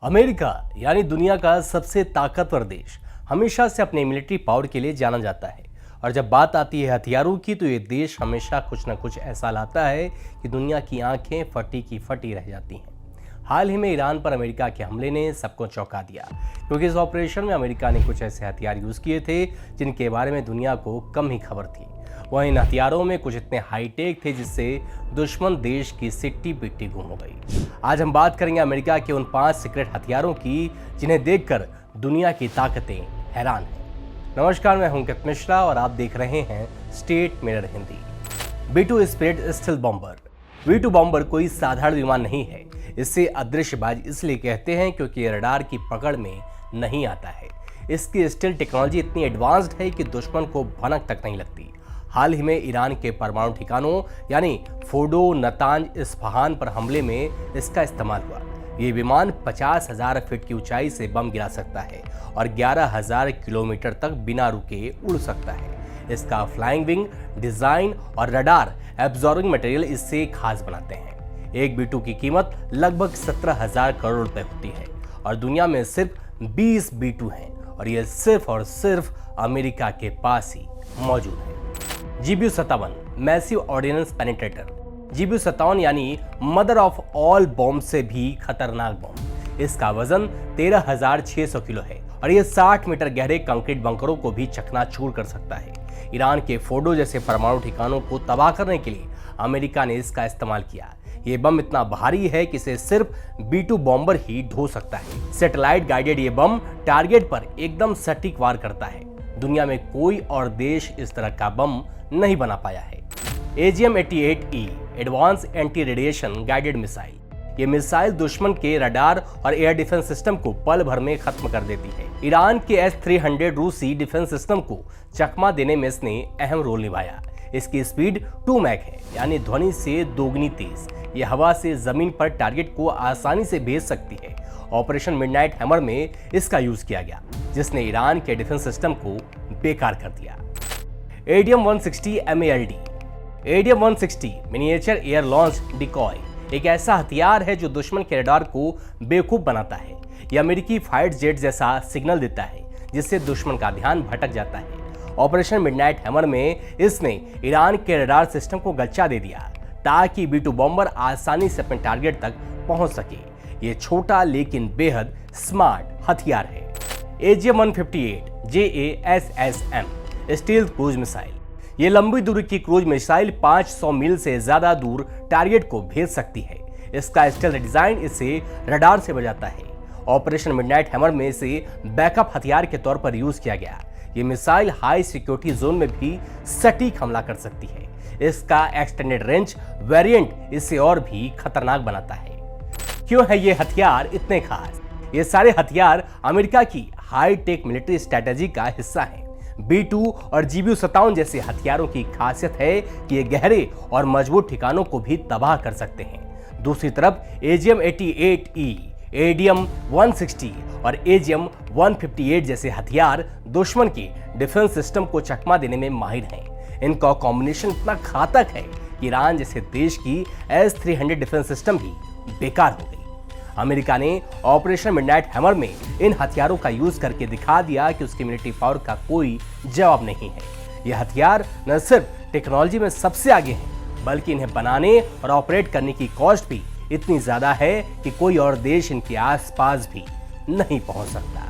America यानी दुनिया का सबसे ताकतवर देश हमेशा से अपने मिलिट्री पावर के लिए जाना जाता है। और जब बात आती है हथियारों की तो ये देश हमेशा कुछ न कुछ ऐसा लाता है कि दुनिया की आंखें फटी की फटी रह जाती हैं। हाल ही में ईरान पर अमेरिका के हमले ने सबको चौंका दिया, क्योंकि इस ऑपरेशन में अमेरिका ने कुछ ऐसे हथियार यूज किए थे जिनके बारे में दुनिया को कम ही खबर थी। वहीं इन हथियारों में कुछ इतने हाईटेक थे जिससे दुश्मन देश की सिट्टी पिट्टी गुम हो गई। आज हम बात करेंगे अमेरिका के उन 5 सीक्रेट हथियारों की जिन्हें देखकर दुनिया की ताकतें हैरान हैं। नमस्कार, मैं हूं अंकित मिश्रा और आप देख रहे हैं state mirror Hindi. B-2 spirit stealth bomber. B-2 bomber कोई साधारण विमान नहीं है। इसे अदृश्यबाज इसलिए कहते हैं क्योंकि रडार की पकड़ में नहीं आता है। इसकी स्टिल्थ टेक्नोलॉजी इतनी एडवांस्ड है कि दुश्मन को भनक तक नहीं लगती। हाल ही में ईरान के परमाणु ठिकानों यानी फोर्डो, नतांज, इस्फहान पर हमले में इसका इस्तेमाल हुआ। ये विमान 50,000 फीट की ऊंचाई से बम गिरा सकता है और 11,000 किलोमीटर तक बिना रुके उड़ सकता है। इसका फ्लाइंग विंग डिजाइन और रडार एब्जॉर्बिंग मटेरियल इससे खास बनाते हैं। एक B-2 की कीमत लगभग 17,000 करोड़ रुपए होती है और दुनिया में सिर्फ 20 B-2 हैं और ये सिर्फ और सिर्फ अमेरिका के पास ही मौजूद है। GBU-57 massive ordnance penetrator. GBU-57 यानी मदर ऑफ ऑल बॉम्ब से भी खतरनाक बॉम्ब। इसका वजन 13,600 किलो है और ये 60 मीटर गहरे कंक्रीट बंकरों को भी चकनाचूर कर सकता है। ईरान के फोर्डो जैसे परमाणु ठिकानों को तबाह करने के लिए अमेरिका ने इसका इस्तेमाल किया। ये बम इतना भारी है कि इसे सिर्फ B-2 बॉम्बर ही ढो सकता है। सैटेलाइट गाइडेड ये बम टारगेट पर एकदम सटीक वार करता है। दुनिया में कोई और देश इस तरह का बम नहीं बना पाया है। AGM-88E advance anti radiation guided missile. ये मिसाइल दुश्मन के रडार और एयर डिफेंस सिस्टम को पल भर में खत्म कर देती है। ईरान के S-300 रूसी डिफेंस सिस्टम को चकमा देने में इसने अहम रोल निभाया। इसकी स्पीड 2 मैक है, यानी ध्वनि से दोगुनी तेज। ये हवा से जमीन पर टारगेट को आसानी से भेज सकती है। ऑपरेशन मिडनाइट हैमर में इसका यूज किया गया, जिसने ईरान के डिफेंस सिस्टम को बेकार कर दिया। ADM-160 MALD। ADM-160 miniature air launch decoy एक ऐसा हथियार है जो दुश्मन के रडार को बेवकूफ बनाता है। यह अमेरिकी फाइटर जेट जैसा सिग्नल देता है, जिससे दुश्मन का ध्यान भटक जाता है। ऑपरेशन मिडनाइट हैमर में इसने ईरान के रडार सिस्टम को गच्चा दे दिया ताकि B-2 बॉम्बर आसानी से अपने टारगेट तक पहुंच सके। ये छोटा लेकिन बेहद स्मार्ट हथियार है। AGM-158 JASSM stealth cruise missile. ये लंबी दूरी की क्रूज मिसाइल 500 मील से ज्यादा दूर टारगेट को भेज सकती है। इसका स्टेल्थ डिजाइन इसे रडार से बचाता है। ऑपरेशन मिडनाइट हैमर में इसे बैकअप हथियार के तौर पर यूज किया गया। ये मिसाइल हाई सिक्योरिटी जोन में भी सटीक हमला कर सकती है। इसका एक्सटेंडेड रेंज वेरिएंट इसे और भी खतरनाक बनाता है। क्यों है ये हथियार इतने खास? ये सारे हथियार अमेरिका की हाई टेक मिलिट्री स्ट्रेटेजी का हिस्सा है। B-2 और GBU-57 जैसे हथियारों की खासियत है कि ये गहरे और मजबूत ठिकानों को भी तबाह कर सकते हैं। दूसरी तरफ AGM-88E, ADM-160 और AGM-158 जैसे हथियार दुश्मन की डिफेंस सिस्टम को चकमा देने में माहिर हैं। इनका कॉम्बिनेशन इतना घातक है कि ईरान जैसे देश की S-300 डिफेंस सिस्टम भी बेकार हो गई। अमेरिका ने ऑपरेशन मिडनाइट हैमर में इन हथियारों का यूज करके दिखा दिया कि उसकी मिलिट्री पावर का कोई जवाब नहीं है। यह हथियार न सिर्फ टेक्नोलॉजी में सबसे आगे हैं, बल्कि इन्हें बनाने और ऑपरेट करने की कॉस्ट भी इतनी ज्यादा है कि कोई और देश इनके आसपास भी नहीं पहुंच सकता।